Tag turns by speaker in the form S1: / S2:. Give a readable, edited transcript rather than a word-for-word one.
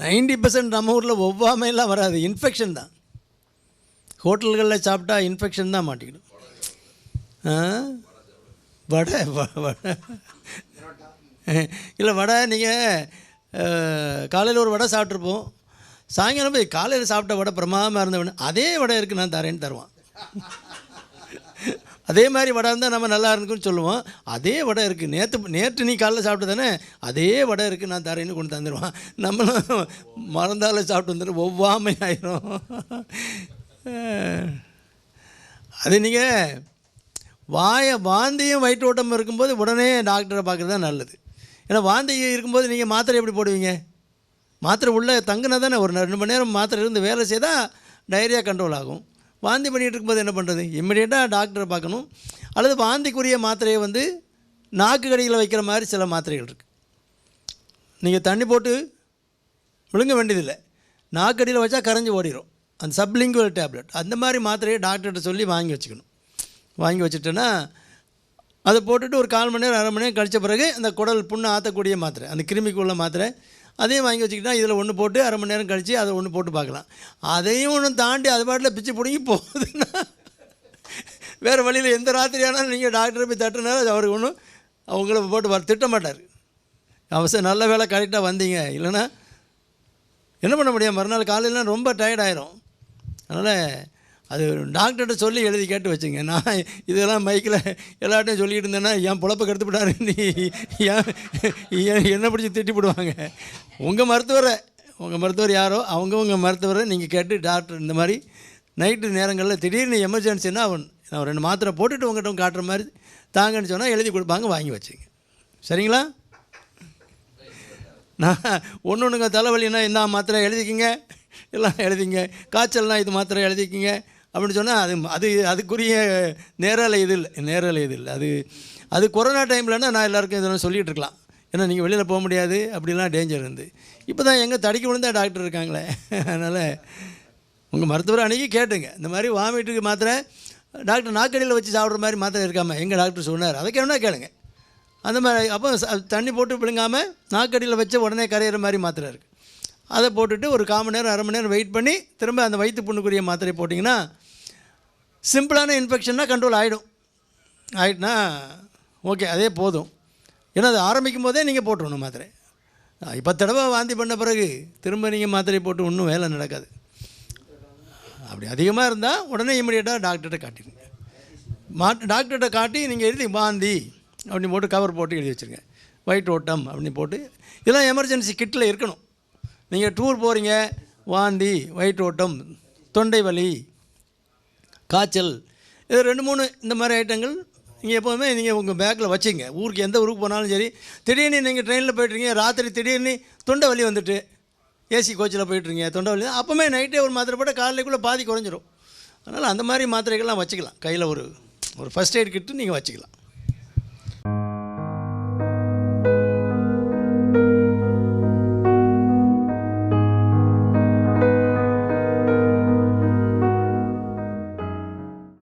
S1: 90% நம்ம ஊரில் ஒவ்வாமையெல்லாம் வராது, இன்ஃபெக்ஷன் தான். ஹோட்டல்களில் சாப்பிட்டா இன்ஃபெக்ஷன் தான் மாட்டிக்கிடும். வடை வடை இல்லை, வடை நீங்கள் காலையில் ஒரு வடை சாப்பிட்ருப்போம், சாயங்காலம் போய் காலையில் சாப்பிட்ட வடை பிரமாதமாக இருந்தவொடனே அதே வடை இருக்குது நான் தரேன்னு தருவான். அதே மாதிரி வடை இருந்தால் நம்ம நல்லா இருக்குன்னு சொல்லுவோம். அதே வடை இருக்குது, நேற்று நீ காலையில் சாப்பிட்டு தானே, அதே வடை இருக்குது நான் தரேன்னு கொண்டு தந்துடுவான். நம்மளும் மறந்தால சாப்பிட்டு வந்துடும், ஒவ்வாமை ஆயிரும். அது நீங்கள் வாந்தியும் வயிற்று ஓட்டம் இருக்கும்போது உடனே டாக்டரை பார்க்குறது தான் நல்லது. ஏன்னா வாந்தி இருக்கும்போது நீங்கள் மாத்திரை எப்படி போடுவீங்க? மாத்திரை உள்ளே தங்குனா தானே, ஒரு 2 மணி நேரம் மாத்திரை இருந்து வேலை செய்தால் டயரியா கண்ட்ரோல் ஆகும். வாந்தி பண்ணிகிட்டு இருக்கும்போது என்ன பண்ணுறது? இம்மிடியேட்டாக டாக்டரை பார்க்கணும். அல்லது வாந்திக்குரிய மாத்திரையை வந்து நாக்கு கடியில் வைக்கிற மாதிரி சில மாத்திரைகள் இருக்குது. நீங்கள் தண்ணி போட்டு விழுங்க வேண்டியதில்லை, நாக்கடியில் வச்சா கரைஞ்சி ஓடிடும், அந்த சப்லிங்குவல் டேப்லெட். அந்த மாதிரி மாத்திரையை டாக்டர்கிட்ட சொல்லி வாங்கி வச்சுக்கணும். வாங்கி வச்சுட்டேன்னா அதை போட்டுட்டு ஒரு 1/4 மணி நேரம் 1/2 மணி நேரம் கழித்த பிறகு அந்த குடல் புண்ணை ஆற்றக்கூடிய மாத்திரை, அந்த கிருமிக்குள்ள மாத்திரை, அதையும் வாங்கி வச்சுக்கிட்டால் இதில் ஒன்று போட்டு 1/2 மணி நேரம் கழித்து அதை ஒன்று போட்டு பார்க்கலாம். அதையும் ஒன்று தாண்டி அது பாட்டில் பிச்சு பிடிங்கி போகுதுன்னா வேறு வழியில் எந்த ராத்திரியானாலும் நீங்கள் டாக்டரை போய் தட்டுனாலும் அது அவருக்கு ஒன்றும் அவங்கள போட்டு திட்ட மாட்டார். அவசியம் நல்ல வேலை கரெக்டாக வந்தீங்க, இல்லைன்னா என்ன பண்ண முடியாது, மறுநாள் காலையிலாம் ரொம்ப டயர்டாயிரும். அதனால் அது டாக்டர்கிட்ட சொல்லி எழுதி கேட்டு வச்சுங்க. நான் இதெல்லாம் மைக்கில் எல்லாட்டையும் சொல்லிகிட்டு இருந்தேன்னா என் பொழப்பை கெடுத்து விட்டாரு, நீ ஏன் என்ன பிடிச்சி திட்டி விடுவாங்க. உங்கள் மருத்துவர் யாரோ உங்கள் மருத்துவரை நீங்கள் கேட்டு, டாக்டர் இந்த மாதிரி நைட்டு நேரங்களில் திடீர்னு எமர்ஜென்சின்னா நான் 2 மாத்திரை போட்டுட்டு உங்கள்கிட்ட காட்டுற மாதிரி தாங்கன்னு சொன்னால் எழுதி கொடுப்பாங்க, வாங்கி வச்சுங்க. சரிங்களா? நான் ஒன்றுங்க தலைவலின்னா இந்த மாத்திரை எழுதிக்கிங்க, எல்லாம் எழுதிங்க, காய்ச்சல்னால் இது மாத்திரை எழுதிக்கிங்க அப்படின்னு சொன்னால் அதுக்குரிய நேரலை இது இல்லை. அது கொரோனா டைம்லன்னா நான் எல்லாருக்கும் இதெல்லாம் சொல்லிகிட்டு இருக்கலாம். ஏன்னா நீங்கள் வெளியில் போக முடியாது, அப்படிலாம் டேஞ்சர் இருந்து. இப்போ தான் எங்கே தடிக்க விழுந்தா டாக்டர் இருக்காங்களே. அதனால் உங்கள் மருத்துவரை அன்றைக்கி கேட்டுங்க, இந்த மாதிரி வாமிட்டுக்கு மாத்திரை டாக்டர் நாக்கடியில் வச்சு சாப்பிட்ற மாதிரி மாத்திரை இருக்காமல் எங்கள் டாக்டர் சொன்னார், அதை கேட்டா கேளுங்க. அந்த மாதிரி அப்போ தண்ணி போட்டு விழுங்காமல் நாக்கடியில் வச்ச உடனே கரையிற மாதிரி மாத்திரை இருக்குது. அதை போட்டுட்டு ஒரு 1/4 மணி நேரம் 1/2 மணி நேரம் வெயிட் பண்ணி திரும்ப அந்த வயிற்று புண்ணுக்குரிய மாத்திரை போட்டிங்கன்னா சிம்பிளான இன்ஃபெக்ஷன்னா கண்ட்ரோல் ஆகிட்டுனா ஓகே, அதே போதும். ஏன்னா அது ஆரம்பிக்கும் போதே நீங்கள் போட்டுடணும் மாத்திரை. 10 தடவை வாந்தி பண்ண பிறகு திரும்ப நீங்கள் மாத்திரை போட்டு ஒன்றும் வேலை நடக்காது. அப்படி அதிகமாக இருந்தால் உடனே இமீடியட்டாக டாக்டர்கிட்ட காட்டிடுங்க. டாக்டர்கிட்ட காட்டி நீங்கள் எழுதி வாந்தி அப்படின்னு போட்டு கவர் போட்டு எழுதி வச்சுருங்க, வயிற்று ஓட்டம் அப்படின்னு போட்டு. இதெல்லாம் எமர்ஜென்சி கிட்டில் இருக்கணும். நீங்கள் டூர் போகிறீங்க, வாந்தி, வயிற்று ஓட்டம், தொண்டை வலி, காய்ச்சல், இது 2-3 இந்த மாதிரி ஐட்டங்கள் நீங்கள் எப்போதுமே நீங்கள் உங்கள் பேக்கில் வச்சுங்க. ஊருக்கு எந்த ஊருக்கு போனாலும் சரி, திடீர்னு நீங்கள் ட்ரெயினில் போய்ட்டுருங்க, ராத்திரி திடீர்னு தொண்டை வலி வந்துட்டு ஏசி கோச்சில் போய்ட்டுருங்க, தொண்டை வலி, அப்போமே நைட்டே ஒரு மாத்திரை போட்டால் காலைக்குள்ளே பாதி குறைஞ்சிரும். அதனால் அந்த மாதிரி மாத்திரைகள்லாம் வச்சுக்கலாம். கையில் ஒரு ஃபஸ்ட் எய்ட் கிட்டு நீங்கள் வச்சுக்கலாம்.